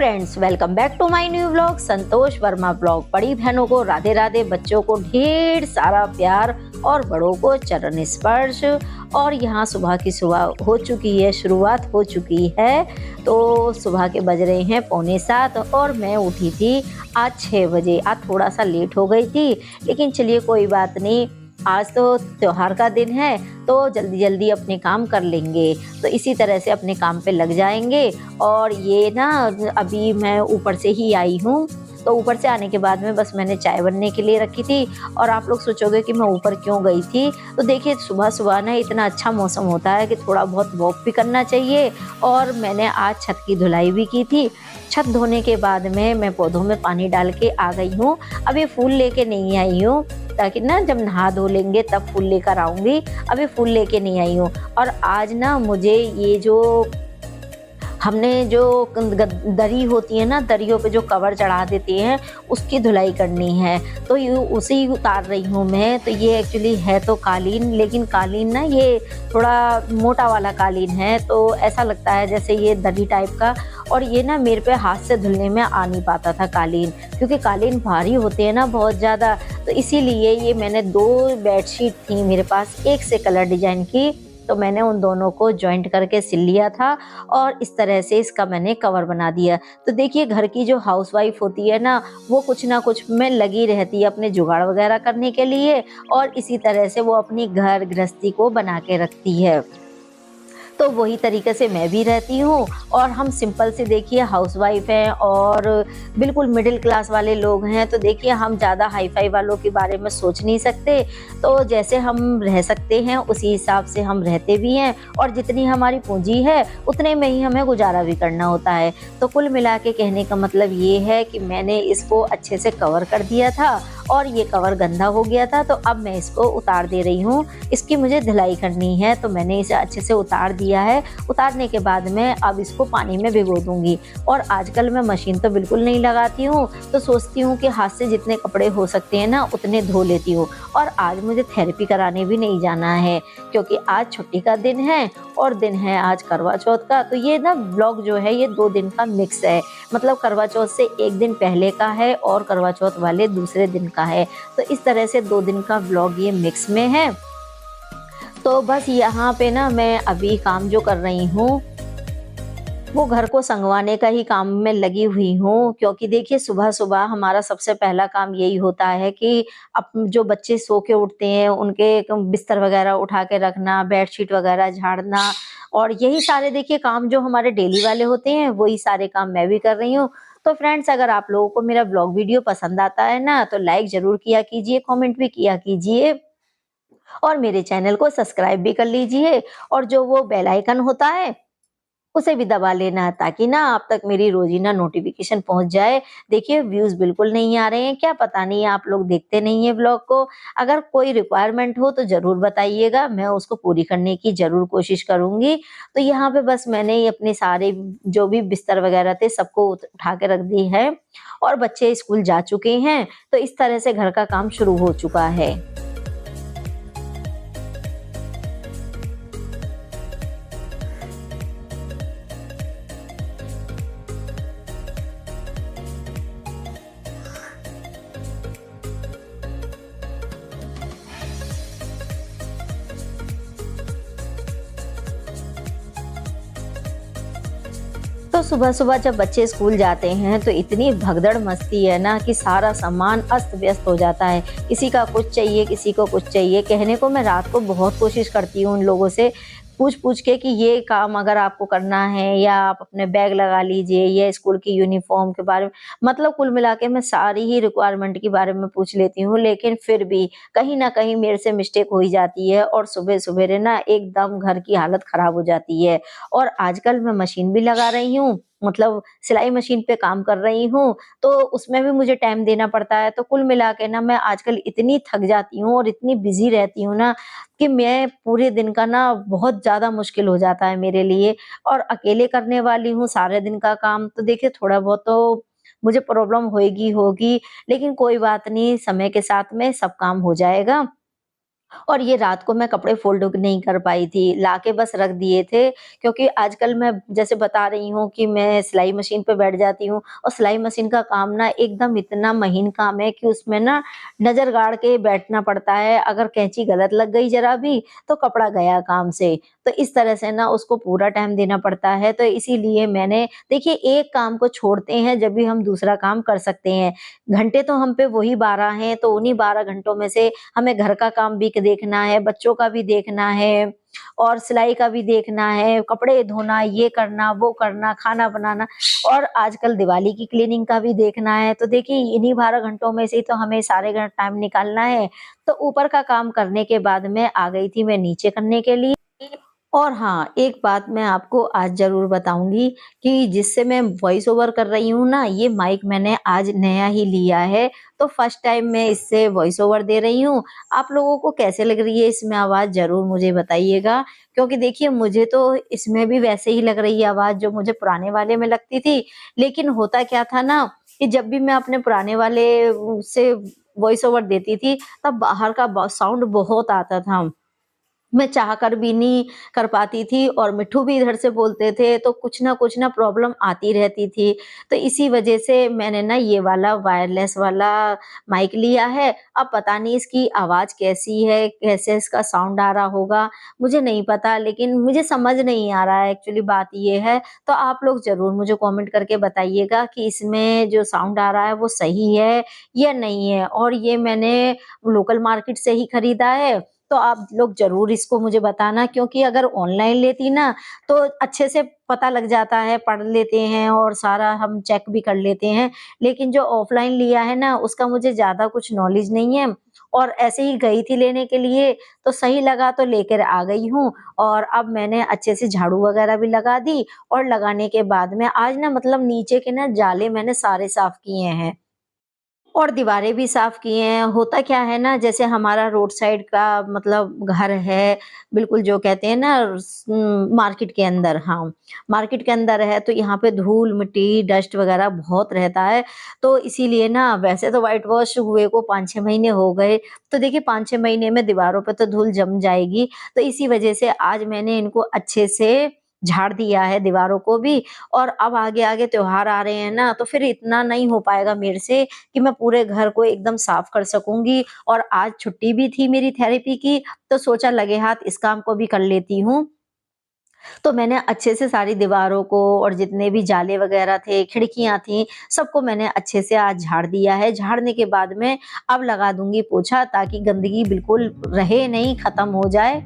Friends, welcome back to my new vlog. Santosh Verma blog. बड़ी बहनों को राधे राधे, बच्चों को ढेर सारा प्यार और बड़ों को चरण स्पर्श। और यहाँ सुबह की सुबह हो चुकी है, शुरुआत हो चुकी है। तो सुबह के बज रहे हैं 6:45 और मैं उठी थी आज 6 बजे। आज थोड़ा सा लेट हो गई थी, लेकिन चलिए कोई बात नहीं। आज तो त्योहार का दिन है तो जल्दी जल्दी अपने काम कर लेंगे, तो इसी तरह से अपने काम पे लग जाएंगे। और ये ना अभी मैं ऊपर से ही आई हूँ, तो ऊपर से आने के बाद में बस मैंने चाय बनने के लिए रखी थी। और आप लोग सोचोगे कि मैं ऊपर क्यों गई थी, तो देखिए सुबह सुबह ना इतना अच्छा मौसम होता है कि थोड़ा बहुत वॉक भी करना चाहिए। और मैंने आज छत की धुलाई भी की थी। छत धोने के बाद में मैं पौधों में पानी डाल के आ गई हूँ। अभी फूल लेके नहीं आई हूँ, ताकि ना जब नहा धो लेंगे तब फूल लेकर आऊँगी। अभी फूल लेके नहीं आई हूँ। और आज ना मुझे ये जो हमने जो दरी होती है ना, दरियों पे जो कवर चढ़ा देती हैं, उसकी धुलाई करनी है। तो ये उसी उतार रही हूँ मैं। तो ये एक्चुअली है तो कालीन, लेकिन कालीन ना ये थोड़ा मोटा वाला कालीन है, तो ऐसा लगता है जैसे ये दरी टाइप का। और ये ना मेरे पे हाथ से धुलने में आ नहीं पाता था कालीन, क्योंकि कालीन भारी होते हैं ना बहुत ज़्यादा। तो इसीलिए ये मैंने 2 बेडशीट थी मेरे पास, एक से कलर डिजाइन की, तो मैंने उन दोनों को जॉइंट करके सिल लिया था। और इस तरह से इसका मैंने कवर बना दिया। तो देखिए घर की जो हाउसवाइफ होती है ना, वो कुछ ना कुछ में लगी रहती है अपने जुगाड़ वगैरह करने के लिए, और इसी तरह से वो अपनी घर गृहस्थी को बना के रखती है। तो वही तरीके से मैं भी रहती हूँ। और हम सिंपल से देखिए हाउसवाइफ हैं और बिल्कुल मिडिल क्लास वाले लोग हैं, तो देखिए हम ज़्यादा हाई फाई वालों के बारे में सोच नहीं सकते। तो जैसे हम रह सकते हैं उसी हिसाब से हम रहते भी हैं, और जितनी हमारी पूंजी है उतने में ही हमें गुजारा भी करना होता है। तो कुल मिला के कहने का मतलब ये है कि मैंने इसको अच्छे से कवर कर दिया था, और ये कवर गंदा हो गया था, तो अब मैं इसको उतार दे रही हूँ। इसकी मुझे धुलाई करनी है, तो मैंने इसे अच्छे से उतार दिया है। उतारने के बाद में अब इसको पानी में भिगो दूंगी। और आजकल मैं मशीन तो बिल्कुल नहीं लगाती हूँ, तो सोचती हूँ कि हाथ से जितने कपड़े हो सकते हैं ना उतने धो लेती हूँ। और आज मुझे थेरेपी कराने भी नहीं जाना है, क्योंकि आज छुट्टी का दिन है और दिन है आज करवा चौथ का। तो ये ना ब्लॉग जो है ये 2 दिन का मिक्स है, मतलब करवा चौथ से 1 दिन पहले का है और करवा चौथ वाले दूसरे दिन का है। तो इस तरह से 2 दिन का व्लॉग ये मिक्स में है। तो बस यहाँ पे ना मैं अभी काम जो कर रही हूँ वो घर को संगवाने का ही काम में लगी हुई हूँ, क्योंकि देखिए सुबह सुबह हमारा सबसे पहला काम यही होता है कि अब जो बच्चे सो के उठते हैं उनके बिस्तर वगैरह उठा के रखना, बेडशीट वगैरह झाड़ना, और यही सारे देखिए काम जो हमारे डेली वाले होते हैं वही सारे काम मैं भी कर रही हूँ। तो फ्रेंड्स, अगर आप लोगों को मेरा ब्लॉग वीडियो पसंद आता है ना, तो लाइक जरूर किया कीजिए, कमेंट भी किया कीजिए, और मेरे चैनल को सब्सक्राइब भी कर लीजिए। और जो वो बेल आइकन होता है उसे भी दबा लेना, ताकि ना आप तक मेरी रोजीना नोटिफिकेशन पहुंच जाए। देखिए व्यूज बिल्कुल नहीं आ रहे हैं, क्या पता नहीं आप लोग देखते नहीं है ब्लॉग को। अगर कोई रिक्वायरमेंट हो तो जरूर बताइएगा, मैं उसको पूरी करने की जरूर कोशिश करूंगी। तो यहाँ पे बस मैंने ये अपने सारे जो भी बिस्तर वगैरह थे सबको उठा के रख दी है, और बच्चे स्कूल जा चुके हैं। तो इस तरह से घर का काम शुरू हो चुका है। तो सुबह सुबह जब बच्चे स्कूल जाते हैं तो इतनी भगदड़ मस्ती है ना कि सारा सामान अस्त व्यस्त हो जाता है। किसी का कुछ चाहिए, किसी को कुछ चाहिए। कहने को मैं रात को बहुत कोशिश करती हूँ उन लोगों से पूछ पूछ के कि ये काम अगर आपको करना है, या आप अपने बैग लगा लीजिए, या स्कूल की यूनिफॉर्म के बारे में, मतलब कुल मिला के मैं सारी ही रिक्वायरमेंट के बारे में पूछ लेती हूँ। लेकिन फिर भी कहीं ना कहीं मेरे से मिस्टेक हो ही जाती है, और सुबह सुबह ना एकदम घर की हालत खराब हो जाती है। और आजकल मैं मशीन भी लगा रही हूँ, मतलब सिलाई मशीन पे काम कर रही हूँ, तो उसमें भी मुझे टाइम देना पड़ता है। तो कुल मिला के ना मैं आजकल इतनी थक जाती हूँ और इतनी बिजी रहती हूँ ना, कि मैं पूरे दिन का ना बहुत ज़्यादा मुश्किल हो जाता है मेरे लिए। और अकेले करने वाली हूँ सारे दिन का काम, तो देखिए थोड़ा बहुत तो मुझे प्रॉब्लम होएगी होगी, लेकिन कोई बात नहीं, समय के साथ में सब काम हो जाएगा। और ये रात को मैं कपड़े फ़ोल्ड नहीं कर पाई थी, लाके बस रख दिए थे, क्योंकि आजकल मैं जैसे बता रही हूँ कि मैं सिलाई मशीन पे बैठ जाती हूँ और सिलाई मशीन का काम ना एकदम इतना महीन काम है कि उसमें ना नज़र गाड़ के बैठना पड़ता है, अगर कैंची गलत लग गई ज़रा भी, तो कपड़ा गया काम से। तो इस तरह से ना उसको पूरा टाइम देना पड़ता है, तो इसीलिए मैंने देखिए एक काम को छोड़ते हैं जब भी हम दूसरा काम कर सकते हैं। घंटे तो हम पे वही 12 हैं, तो उन्हीं 12 घंटों में से हमें घर का काम भी देखना है, बच्चों का भी देखना है और सिलाई का भी देखना है, कपड़े धोना, ये करना, वो करना, खाना बनाना और आजकल दिवाली की क्लीनिंग का भी देखना है। तो देखिए इन्हीं 12 घंटों में से ही तो हमें सारे टाइम निकालना है। तो ऊपर का काम करने के बाद में आ गई थी मैं नीचे करने के लिए। और हाँ, एक बात मैं आपको आज ज़रूर बताऊँगी कि जिससे मैं वॉइस ओवर कर रही हूँ ना, ये माइक मैंने आज नया ही लिया है, तो फर्स्ट टाइम मैं इससे वॉइस ओवर दे रही हूँ। आप लोगों को कैसे लग रही है इसमें आवाज़ ज़रूर मुझे बताइएगा, क्योंकि देखिए मुझे तो इसमें भी वैसे ही लग रही है आवाज़ जो मुझे पुराने वाले में लगती थी। लेकिन होता क्या था ना कि जब भी मैं अपने पुराने वाले से वॉइस ओवर देती थी, तब बाहर का साउंड बहुत आता था। मैं चाह कर भी नहीं कर पाती थी और मिट्ठू भी इधर से बोलते थे, तो कुछ ना प्रॉब्लम आती रहती थी। तो इसी वजह से मैंने ना ये वाला वायरलेस वाला माइक लिया है। अब पता नहीं इसकी आवाज़ कैसी है, कैसे इसका साउंड आ रहा होगा, मुझे नहीं पता, लेकिन मुझे समझ नहीं आ रहा है, एक्चुअली बात ये है। तो आप लोग ज़रूर मुझे कमेंट करके बताइएगा कि इसमें जो साउंड आ रहा है वो सही है या नहीं है, और ये मैंने लोकल मार्केट से ही खरीदा है। तो आप लोग ज़रूर इसको मुझे बताना, क्योंकि अगर ऑनलाइन लेती ना तो अच्छे से पता लग जाता है, पढ़ लेते हैं और सारा हम चेक भी कर लेते हैं। लेकिन जो ऑफ़लाइन लिया है ना उसका मुझे ज़्यादा कुछ नॉलेज नहीं है, और ऐसे ही गई थी लेने के लिए तो सही लगा तो लेकर आ गई हूँ। और अब मैंने अच्छे से झाड़ू वग़ैरह भी लगा दी, और लगाने के बाद में आज ना मतलब नीचे के ना जाले मैंने सारे साफ़ किए हैं। और दीवारें भी साफ़ किए हैं। होता क्या है ना, जैसे हमारा रोड साइड का मतलब घर है, बिल्कुल जो कहते हैं ना मार्केट के अंदर, हाँ, मार्केट के अंदर है तो यहाँ पे धूल-मिट्टी, डस्ट वग़ैरह बहुत रहता है। तो इसीलिए ना वैसे तो व्हाइट वॉश हुए को 5-6 महीने हो गए, तो देखिए 5-6 महीने में दीवारों पे तो धूल जम जाएगी। तो इसी वज़ह से आज मैंने इनको अच्छे से झाड़ दिया है दीवारों को भी। और अब आगे-आगे त्योहार आ रहे हैं ना, तो फिर इतना नहीं हो पाएगा मेरे से कि मैं पूरे घर को एकदम साफ कर सकूँगी। और आज छुट्टी भी थी मेरी थेरेपी की, तो सोचा लगे हाथ इस काम को भी कर लेती हूँ। तो मैंने अच्छे से सारी दीवारों को और जितने भी जाले वगैरह थे, खिड़कियाँ थीं, सबको मैंने अच्छे से आज झाड़ दिया है। झाड़ने के बाद में अब लगा दूँगी पोछा, ताकि गंदगी बिल्कुल रहे नहीं, खत्म हो जाए।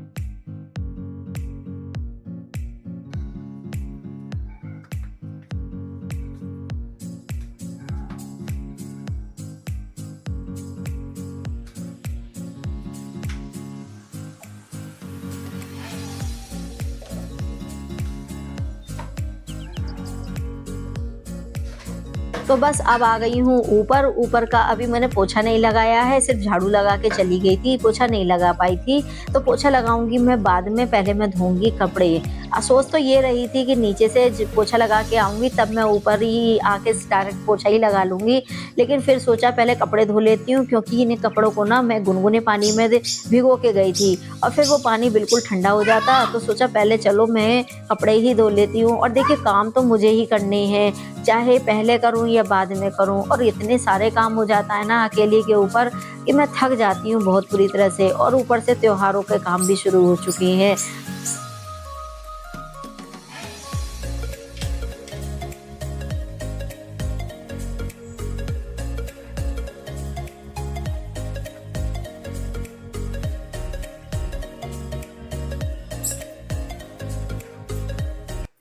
तो बस अब आ गई हूँ ऊपर। ऊपर का अभी मैंने पोछा नहीं लगाया है, सिर्फ़ झाड़ू लगा के चली गई थी, पोछा नहीं लगा पाई थी। तो पोछा लगाऊँगी मैं बाद में, पहले मैं धोऊँगी कपड़े। सोच तो ये रही थी कि नीचे से पोछा लगा के आऊँगी, तब मैं ऊपर ही आके डायरेक्ट पोछा ही लगा लूँगी। लेकिन फिर सोचा पहले कपड़े धो लेती हूँ, क्योंकि इन्हें कपड़ों को ना मैं गुनगुने पानी में भिगो के गई थी और फिर वो पानी बिल्कुल ठंडा हो जाता, तो सोचा पहले चलो मैं कपड़े ही धो लेती हूँ। और देखिए काम तो मुझे ही करने हैं, चाहे पहले करूँ या बाद में करूँ, और इतने सारे काम हो जाता है ना अकेले के ऊपर कि मैं थक जाती हूँ बहुत बुरी तरह से, और ऊपर से त्योहारों के काम भी शुरू हो चुके हैं।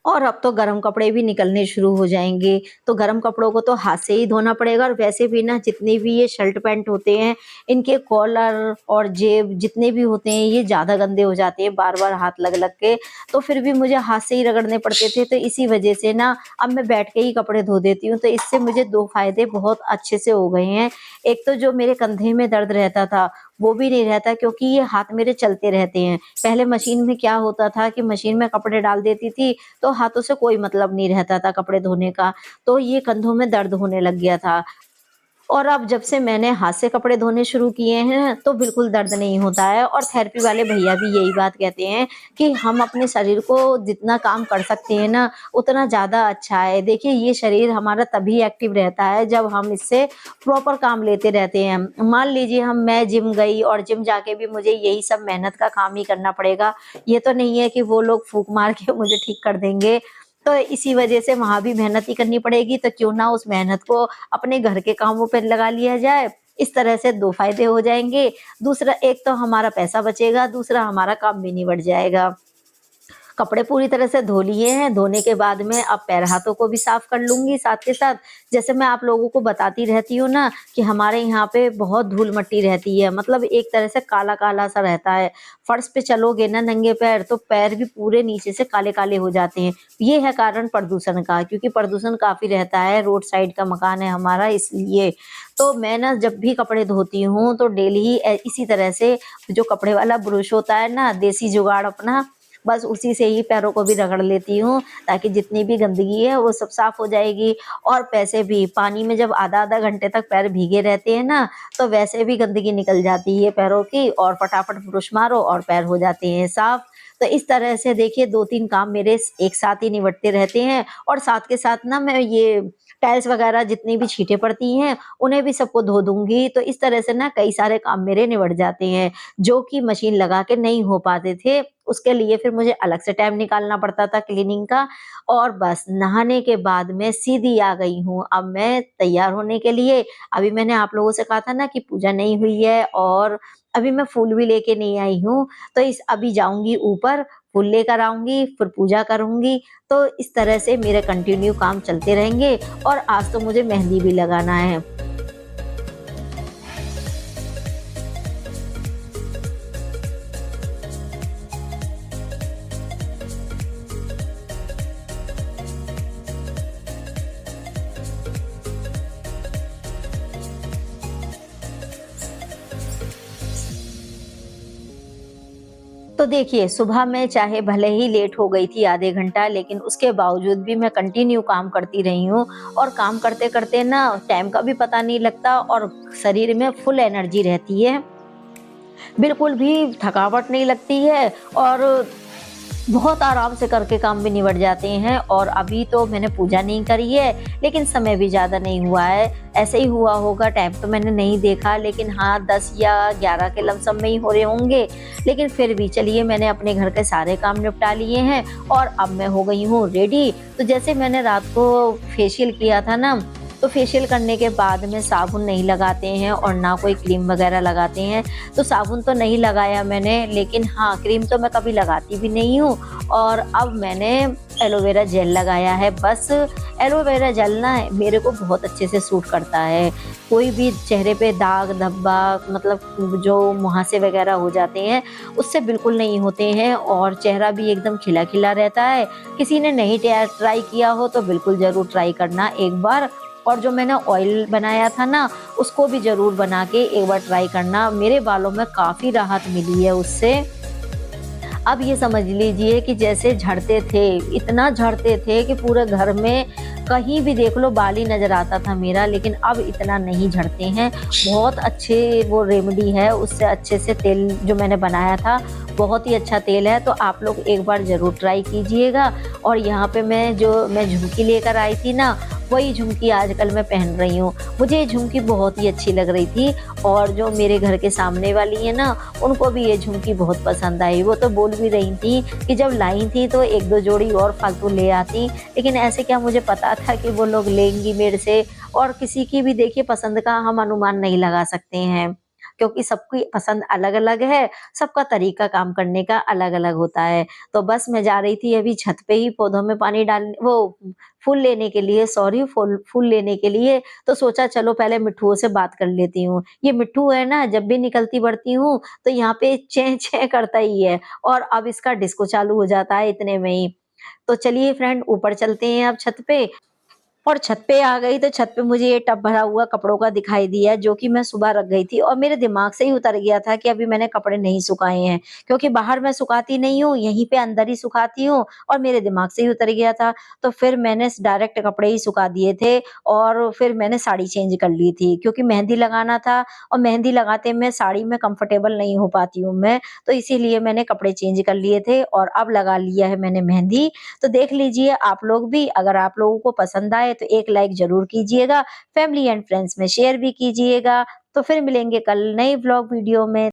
और अब तो गरम कपड़े भी निकलने शुरू हो जाएँगे, तो गरम कपड़ों को तो हाथ से ही धोना पड़ेगा। और वैसे भी ना जितने भी ये शर्ट पैंट होते हैं, इनके कॉलर और जेब जितने भी होते हैं, ये ज़्यादा गंदे हो जाते हैं बार-बार हाथ लग-लग के, तो फिर भी मुझे हाथ से ही रगड़ने पड़ते थे। तो इसी वजह से ना अब मैं बैठ के ही कपड़े धो देती हूँ, तो इससे मुझे 2 फ़ायदे बहुत अच्छे से हो गए हैं। एक तो जो मेरे कंधे में दर्द रहता था, वो भी नहीं रहता, क्योंकि ये हाथ मेरे चलते रहते हैं। पहले मशीन में क्या होता था कि मशीन में कपड़े डाल देती थी, तो हाथों से कोई मतलब नहीं रहता था कपड़े धोने का, तो ये कंधों में दर्द होने लग गया था। और अब जब से मैंने हाथ से कपड़े धोने शुरू किए हैं, तो बिल्कुल दर्द नहीं होता है और थेरेपी वाले भैया भी यही बात कहते हैं कि हम अपने शरीर को जितना काम कर सकते हैं ना, उतना ज़्यादा अच्छा है। देखिए, ये शरीर हमारा तभी एक्टिव रहता है, जब हम इससे प्रॉपर काम लेते रहते हैं। मान लीजिए मैं जिम गई और जिम जाके भी मुझे यही सब मेहनत का काम ही करना पड़ेगा। ये तो नहीं है कि वो लोग फूँक मार के मुझे ठीक कर देंगे। तो इसी वजह से वहाँ भी मेहनत ही करनी पड़ेगी, तो क्यों ना उस मेहनत को अपने घर के कामों पे लगा लिया जाए। इस तरह से 2 फ़ायदे हो जाएँगे। दूसरा, एक तो हमारा पैसा बचेगा, दूसरा हमारा काम भी निबट जाएगा। कपड़े पूरी तरह से धो लिए हैं, धोने के बाद में अब पैर हाथों को भी साफ कर लूँगी साथ के साथ। जैसे मैं आप लोगों को बताती रहती हूँ ना कि हमारे यहाँ पे बहुत धूल-मट्टी रहती है, मतलब एक तरह से काला-काला सा रहता है। फर्श पे चलोगे ना नंगे पैर, तो पैर भी पूरे नीचे से काले-काले हो जाते हैं। ये है कारण प्रदूषण का, क्योंकि प्रदूषण काफ़ी रहता है, रोड साइड का मकान है हमारा इसलिए। तो मैं ना जब भी कपड़े धोती हूँ तो डेली ही इसी तरह से जो कपड़े वाला ब्रश होता है ना, देसी जुगाड़ अपना, बस उसी से ही पैरों को भी रगड़ लेती हूँ, ताकि जितनी भी गंदगी है वो सब साफ हो जाएगी। और पैसे भी पानी में जब आधा-आधा घंटे तक पैर भीगे रहते हैं ना, तो वैसे भी गंदगी निकल जाती है पैरों की और फटाफट ब्रश मारो और पैर हो जाते हैं साफ। तो इस तरह से देखिए 2-3 काम मेरे एक साथ ही निपटते रहते हैं और साथ के साथ ना मैं ये टाइल्स वगैरह जितनी भी छींटे पड़ती हैं, उन्हें भी सबको धो दूँगी। तो इस तरह से ना कई सारे काम मेरे निबट जाते हैं, जो कि मशीन लगा के नहीं हो पाते थे। उसके लिए फिर मुझे अलग से टाइम निकालना पड़ता था क्लीनिंग का। और बस नहाने के बाद मैं सीधी आ गई हूँ, अब मैं तैयार होने के लिए। अभी मैंने आप लोगों से कहा था ना कि पूजा नहीं हुई है और अभी मैं फूल भी लेके नहीं आई हूँ, तो इस अभी जाऊँगी ऊपर, फूल लेकर आऊँगी, फिर पूजा करूँगी। तो इस तरह से मेरे कंटिन्यू काम चलते रहेंगे और आज तो मुझे मेहंदी भी लगाना है। तो देखिए, सुबह में चाहे भले ही लेट हो गई थी आधे घंटा, लेकिन उसके बावजूद भी मैं कंटिन्यू काम करती रही हूँ और काम करते-करते ना टाइम का भी पता नहीं लगता और शरीर में फुल एनर्जी रहती है। बिल्कुल भी थकावट नहीं लगती है और बहुत आराम से करके काम भी निबट जाते हैं। और अभी तो मैंने पूजा नहीं करी है, लेकिन समय भी ज़्यादा नहीं हुआ है। ऐसे ही हुआ होगा, टाइम तो मैंने नहीं देखा, लेकिन हाँ 10 या 11 के लमसम में ही हो रहे होंगे। लेकिन फिर भी चलिए, मैंने अपने घर के सारे काम निपटा लिए हैं और अब मैं हो गई हूँ रेडी। तो जैसे मैंने रात को फेशियल किया था ना, तो फेशियल करने के बाद में साबुन नहीं लगाते हैं और ना कोई क्रीम वगैरह लगाते हैं। तो साबुन तो नहीं लगाया मैंने, लेकिन हाँ, क्रीम तो मैं कभी लगाती भी नहीं हूँ। और अब मैंने एलोवेरा जेल लगाया है। बस एलोवेरा जेल ना मेरे को बहुत अच्छे से सूट करता है। कोई भी चेहरे पे दाग धब्बा, मतलब जो मुहासे वगैरह हो जाते हैं, उससे बिल्कुल नहीं होते हैं और चेहरा भी एकदम खिला-खिला रहता है। किसी ने नहीं ट्राई किया हो तो बिल्कुल ज़रूर ट्राई करना एक बार। और जो मैंने ऑयल बनाया था ना, उसको भी ज़रूर बना के एक बार ट्राई करना। मेरे बालों में काफ़ी राहत मिली है उससे। अब ये समझ लीजिए कि जैसे झड़ते थे, इतना झड़ते थे कि पूरे घर में कहीं भी देख लो बाल ही नज़र आता था मेरा, लेकिन अब इतना नहीं झड़ते हैं। बहुत अच्छे वो रेमेडी है, उससे अच्छे से तेल जो मैंने बनाया था, बहुत ही अच्छा तेल है, तो आप लोग एक बार ज़रूर ट्राई कीजिएगा। और यहाँ पे मैं झुमकी लेकर आई थी ना, वही झुमकी आजकल मैं पहन रही हूँ। मुझे ये झुमकी बहुत ही अच्छी लग रही थी और जो मेरे घर के सामने वाली है ना, उनको भी ये झुमकी बहुत पसंद आई। वो तो बोल भी रही थी कि जब लाई थी तो 1-2 जोड़ी और फालतू ले आती, लेकिन ऐसे क्या मुझे पता था कि वो लोग लेंगी मेरे से। और किसी की भी देखिए पसंद का हम अनुमान नहीं लगा सकते हैं, क्योंकि सबकी पसंद अलग-अलग है, सबका तरीका काम करने का अलग-अलग होता है। तो बस मैं जा रही थी अभी छत पे ही पौधों में पानी डाल वो फूल लेने के लिए, सॉरी, फूल फूल लेने के लिए। तो सोचा चलो पहले मिट्ठुओं से बात कर लेती हूँ। ये मिट्ठू है ना, जब भी निकलती बढ़ती हूँ तो यहाँ पे चें चें करता ही है और अब इसका डिस्को चालू हो जाता है इतने में ही। तो चलिए फ्रेंड, ऊपर चलते हैं अब छत पे। और छत पे आ गई तो छत पे मुझे ये टब भरा हुआ कपड़ों का दिखाई दिया जो कि मैं सुबह रख गई थी और मेरे दिमाग से ही उतर गया था कि अभी मैंने कपड़े नहीं सुखाए हैं, क्योंकि बाहर मैं सुखाती नहीं हूँ, यहीं पे अंदर ही सुखाती हूँ और मेरे दिमाग से ही उतर गया था। तो फिर मैंने डायरेक्ट कपड़े ही सुखा दिए थे और फिर मैंने साड़ी चेंज कर ली थी क्योंकि मेहंदी लगाना था और मेहंदी लगाते में साड़ी में कंफर्टेबल नहीं हो पाती हूँ मैं, तो इसीलिए मैंने कपड़े चेंज कर लिए थे और अब लगा लिया है मैंने मेहंदी। तो देख लीजिए आप लोग भी, अगर आप लोगों को पसंद आए तो एक लाइक ज़रूर कीजिएगा, फैमिली एंड फ्रेंड्स में शेयर भी कीजिएगा। तो फिर मिलेंगे कल नए व्लॉग वीडियो में।